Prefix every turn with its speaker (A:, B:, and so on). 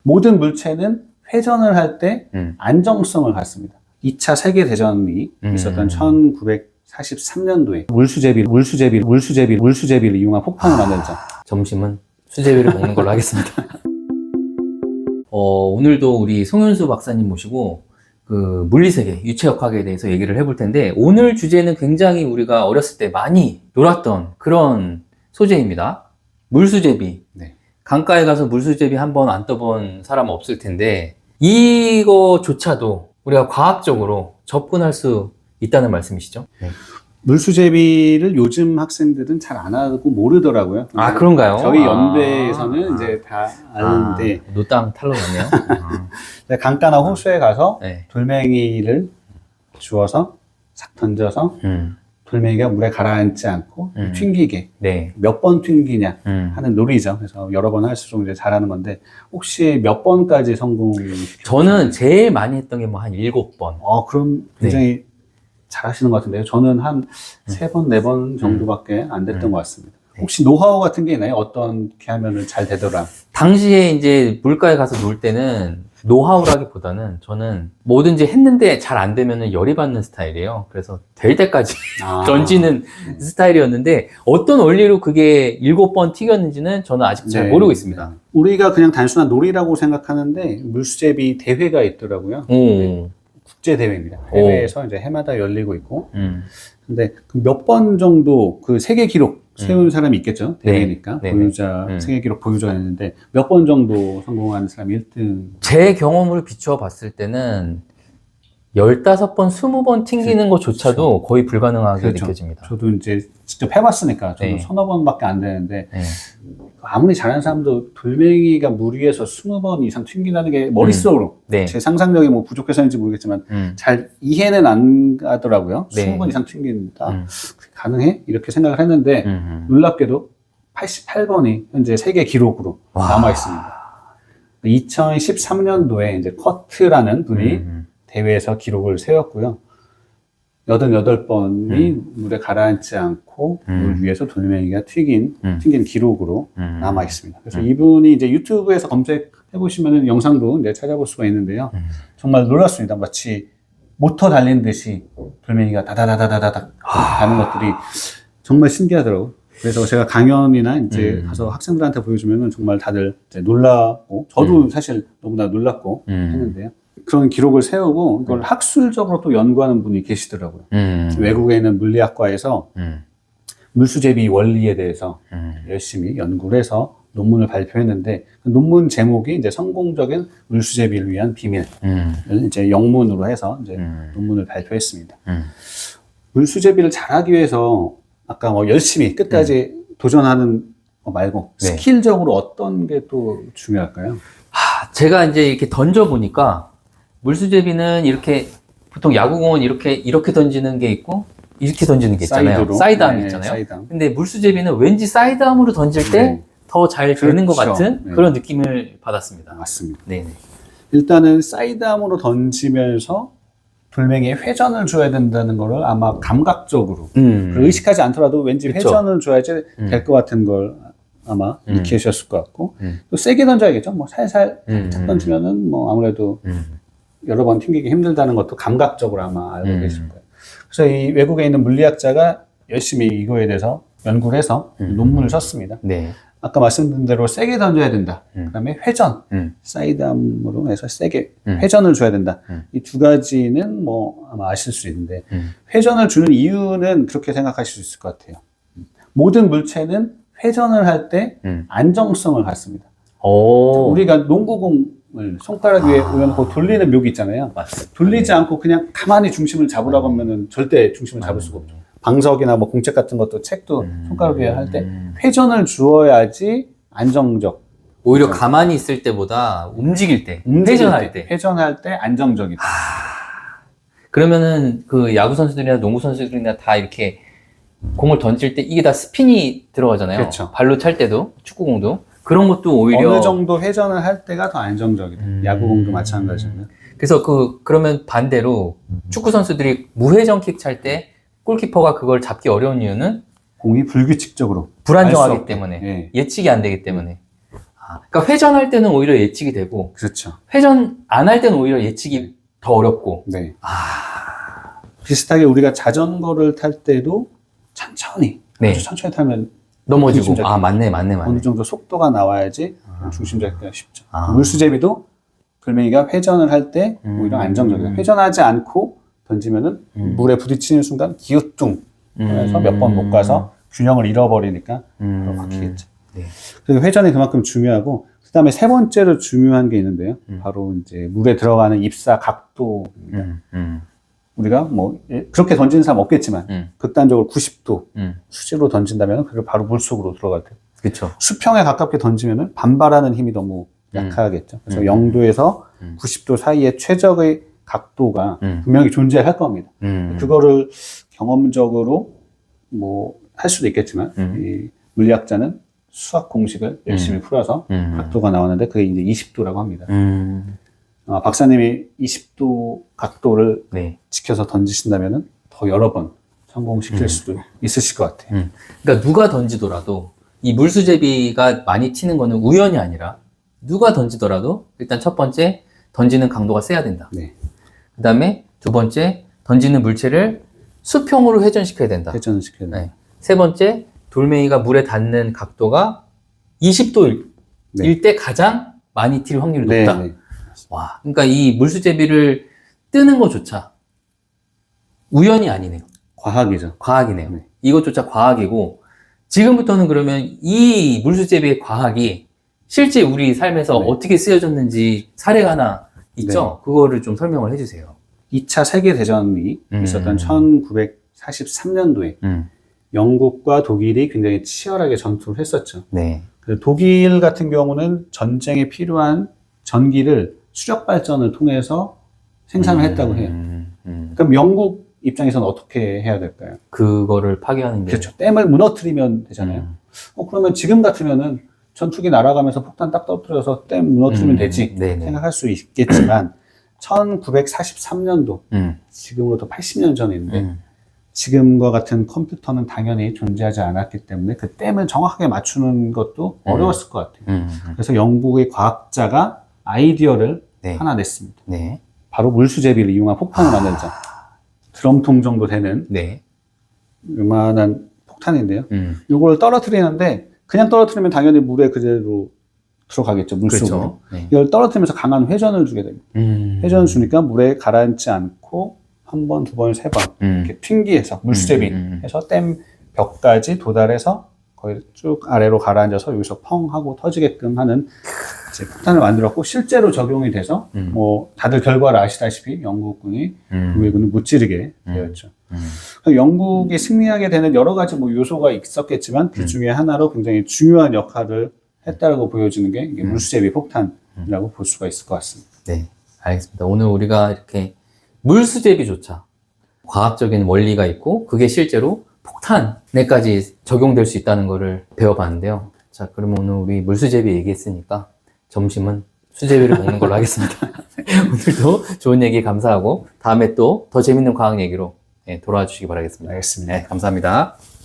A: 모든 물체는 회전을 할 때 안정성을 갖습니다. 2차 세계대전이 있었던 1943년도에 물수제비를 이용한 폭탄을 만들죠.
B: 점심은 수제비를 먹는 걸로 하겠습니다. 오늘도 우리 송윤수 박사님 모시고 그 물리세계, 유체역학에 대해서 얘기를 해볼 텐데, 오늘 주제는 굉장히 우리가 어렸을 때 많이 놀았던 그런 소재입니다. 물수제비.
A: 네.
B: 강가에 가서 물수제비 한 번 안 떠본 사람 없을 텐데, 이거조차도 우리가 과학적으로 접근할 수 있다는 말씀이시죠? 네.
A: 물수제비를 요즘 학생들은 잘 안 하고 모르더라고요.
B: 아, 그런가요?
A: 저희 연배에서는 이제 다 아는데.
B: 노땅 탈로 났네요.
A: 강가나 호수에 가서
B: 네.
A: 돌멩이를 주워서 싹 던져서 돌멩이가 물에 가라앉지 않고 튕기게.
B: 네.
A: 몇 번 튕기냐 하는 놀이죠. 그래서 여러 번 할수록 이제 잘하는 건데, 혹시 몇 번까지 성공시켰어요?
B: 저는 제일 많이 했던 게 뭐 한 7번.
A: 그럼 굉장히 잘하시는 것 같은데요. 저는 한 3번, 4번 정도밖에 안 됐던 것 같습니다. 혹시 노하우 같은 게 있나요? 어떻게 하면 잘 되더라?
B: 당시에 이제 물가에 가서 놀 때는 노하우라기보다는 저는 뭐든지 했는데 잘 안 되면 열이 받는 스타일이에요. 그래서 될 때까지 던지는 스타일이었는데, 어떤 원리로 그게 7번 튀겼는지는 저는 아직 잘 모르고 있습니다.
A: 우리가 그냥 단순한 놀이라고 생각하는데 물수제비 대회가 있더라고요. 국제 대회입니다. 해외에서 이제 해마다 열리고 있고. 근데 몇 번 정도 그 세계 기록 세운 사람이 있겠죠. 대회니까. 보유자, 세계 기록 보유자가 있는데 몇 번 정도 성공한 사람이 1등?
B: 제 경험을 비추어 봤을 때는 15번, 20번 튕기는 것조차도 거의 불가능하게 느껴집니다.
A: 저도 이제 직접 해봤으니까 저도 서너 번밖에 안 되는데, 아무리 잘하는 사람도 돌멩이가 물 위에서 20번 이상 튕긴다는 게 머릿속으로 제 상상력이 뭐 부족해서인지 모르겠지만 잘 이해는 안 가더라고요. 20번 이상 튕긴다. 가능해? 이렇게 생각을 했는데 놀랍게도 88번이 현재 세계 기록으로 남아 있습니다. 2013년도에 이제 커트라는 분이 대회에서 기록을 세웠고요. 88번이 물에 가라앉지 않고 물 위에서 돌멩이가 튕긴 기록으로 남아 있습니다. 그래서 이분이 이제 유튜브에서 검색해 보시면 영상도 이제 찾아볼 수가 있는데요. 정말 놀랐습니다. 마치 모터 달린 듯이 돌멩이가 다다다다다닥 가는 것들이 정말 신기하더라고요. 그래서 제가 강연이나 이제 가서 학생들한테 보여주면 정말 다들 이제 놀라고, 저도 사실 너무나 놀랐고 했는데요. 그런 기록을 세우고 이걸 학술적으로 또 연구하는 분이 계시더라고요. 외국에 있는 물리학과에서 물수제비 원리에 대해서 열심히 연구를 해서 논문을 발표했는데, 그 논문 제목이 이제 성공적인 물수제비를 위한 비밀을 이제 영문으로 해서 이제 논문을 발표했습니다. 물수제비를 잘하기 위해서 아까 뭐 열심히 끝까지 도전하는 거 말고 스킬적으로 어떤 게 또 중요할까요?
B: 제가 이제 이렇게 던져보니까, 물수제비는 이렇게 보통 야구공은 이렇게 던지는 게 있고 이렇게 던지는 게 있잖아요. 사이드암 있잖아요. 사이드암. 근데 물수제비는 왠지 사이드암으로 던질 때 더 잘 되는 것 같은 그런 느낌을 받았습니다.
A: 맞습니다.
B: 네네.
A: 일단은 사이드암으로 던지면서 돌멩이에 회전을 줘야 된다는 거를 아마 감각적으로 의식하지 않더라도 왠지 회전을 줘야지 될 것 같은 걸 아마 익히셨을 것 같고, 또 세게 던져야겠죠. 뭐 살살 탁 던지면은 뭐 아무래도 여러 번 튕기기 힘들다는 것도 감각적으로 아마 알고 계실 거예요. 그래서 이 외국에 있는 물리학자가 열심히 이거에 대해서 연구를 해서 논문을 썼습니다. 아까 말씀드린 대로 세게 던져야 된다. 그 다음에 회전, 사이드암으로 해서 세게 회전을 줘야 된다. 이 두 가지는 뭐 아마 아실 수 있는데, 회전을 주는 이유는 그렇게 생각하실 수 있을 것 같아요. 모든 물체는 회전을 할 때 안정성을 갖습니다. 우리가 농구공을 손가락 위에 올려놓고 돌리는 묘기 있잖아요. 돌리지 않고 그냥 가만히 중심을 잡으라고 하면은 절대 중심을 잡을 수가 없죠. 방석이나 뭐 공책 같은 것도, 책도 손가락 위에 할 때 회전을 주어야지 안정적.
B: 오히려 가만히 있을 때보다 움직일 때, 회전할
A: 때 안정적이다.
B: 그러면은 그 야구 선수들이나 농구 선수들이나 다 이렇게 공을 던질 때 이게 다 스핀이 들어가잖아요.
A: 그렇죠.
B: 발로 찰 때도, 축구공도. 그런 것도 오히려
A: 어느 정도 회전을 할 때가 더 안정적이다. 야구공도 마찬가지고요.
B: 그래서 그러면 반대로 축구 선수들이 무회전 킥 찰 때 골키퍼가 그걸 잡기 어려운 이유는
A: 공이 불규칙적으로
B: 불안정하기 때문에, 예측이 안 되기 때문에. 그러니까 회전할 때는 오히려 예측이 되고,
A: 그렇죠.
B: 회전 안 할 때는 오히려 예측이 더 어렵고.
A: 네. 비슷하게 우리가 자전거를 탈 때도 천천히,
B: 네.
A: 아주 천천히 타면
B: 넘어지고.
A: 중심 잡기가
B: 맞네.
A: 어느 정도 속도가 나와야지 중심 잡기가 쉽죠.
B: 아.
A: 물수제비도 돌멩이가 회전을 할 때 오히려 안정적이에요. 회전하지 않고 던지면은 물에 부딪히는 순간 기우뚱 해서 몇 번 못 가서 균형을 잃어버리니까 바로 박히겠죠.
B: 네.
A: 그래서 회전이 그만큼 중요하고, 그 다음에 세 번째로 중요한 게 있는데요. 바로 이제 물에 들어가는 입사 각도입니다. 우리가 뭐 그렇게 던지는 사람 없겠지만 극단적으로 90도 수직으로 던진다면 그게 바로 물속으로 들어갈 때.
B: 그렇죠.
A: 수평에 가깝게 던지면은 반발하는 힘이 너무 약하겠죠. 그래서 0도에서 90도 사이의 최적의 각도가 분명히 존재할 겁니다. 그거를 경험적으로 뭐 할 수도 있겠지만 이 물리학자는 수학 공식을 열심히 풀어서 각도가 나왔는데 그게 이제 20도라고 합니다. 박사님이 20도 각도를
B: 네.
A: 지켜서 던지신다면은 더 여러 번 성공시킬 수도 있으실 것 같아요.
B: 그러니까 누가 던지더라도 이 물수제비가 많이 튀는 거는 우연이 아니라 누가 던지더라도 일단 첫 번째 던지는 강도가 세야 된다.
A: 네.
B: 그 다음에 두 번째 던지는 물체를 수평으로 회전시켜야 된다.
A: 회전을 시켜야 돼요.
B: 네. 세 번째 돌멩이가 물에 닿는 각도가 20도일
A: 네.
B: 때 가장 많이 튈 확률이
A: 네,
B: 높다.
A: 네.
B: 와, 그러니까 이 물수제비를 뜨는 것조차 우연이 아니네요.
A: 과학이죠.
B: 과학이네요.
A: 네.
B: 이것조차 과학이고, 지금부터는 그러면 이 물수제비의 과학이 실제 우리 삶에서
A: 네.
B: 어떻게 쓰여졌는지 사례가 하나 있죠? 그거를 좀 설명을 해주세요.
A: 2차 세계대전이 있었던 1943년도에 영국과 독일이 굉장히 치열하게 전투를 했었죠.
B: 네.
A: 독일 같은 경우는 전쟁에 필요한 전기를 수력 발전을 통해서 생산을 했다고 해요. 그럼 영국 입장에서는 어떻게 해야 될까요?
B: 그거를 파괴하는 게.
A: 그렇죠. 댐을 무너뜨리면 되잖아요. 그러면 지금 같으면은 전투기 날아가면서 폭탄 딱 떨어뜨려서 댐 무너뜨리면 되지
B: 네네.
A: 생각할 수 있겠지만 1943년도 지금으로부터 80년 전인데 지금과 같은 컴퓨터는 당연히 존재하지 않았기 때문에 그 댐을 정확하게 맞추는 것도 어려웠을 것 같아요. 그래서 영국의 과학자가 아이디어를
B: 네.
A: 하나 냈습니다.
B: 네.
A: 바로 물수제비를 이용한 폭탄을 만들자. 드럼통 정도 되는
B: 네.
A: 요만한 폭탄인데요. 이걸 떨어뜨리는데 그냥 떨어뜨리면 당연히 물에 그대로 들어가겠죠. 물속으로.
B: 그렇죠. 네.
A: 이걸 떨어뜨리면서 강한 회전을 주게 됩니다. 회전을 주니까 물에 가라앉지 않고 한 번, 두 번, 세 번 이렇게 튕기해서 물수제비 해서 댐 벽까지 도달해서 거의 쭉 아래로 가라앉아서 여기서 펑 하고 터지게끔 하는 이제 폭탄을 만들었고 실제로 적용이 돼서 뭐 다들 결과를 아시다시피 영국군이 독일군을 무찌르게 되었죠. 영국이 승리하게 되는 여러 가지 뭐 요소가 있었겠지만 그 중에 하나로 굉장히 중요한 역할을 했다고 보여지는 게 이게 물수제비 폭탄이라고 볼 수가 있을 것 같습니다.
B: 네, 알겠습니다. 오늘 우리가 이렇게 물수제비조차 과학적인 원리가 있고 그게 실제로 폭탄에까지 적용될 수 있다는 것을 배워봤는데요. 자, 그러면 오늘 우리 물수제비 얘기했으니까 점심은 수제비를 먹는 걸로 하겠습니다. 오늘도 좋은 얘기 감사하고 다음에 또 더 재밌는 과학 얘기로 돌아와 주시기 바라겠습니다.
A: 알겠습니다.
B: 네, 감사합니다.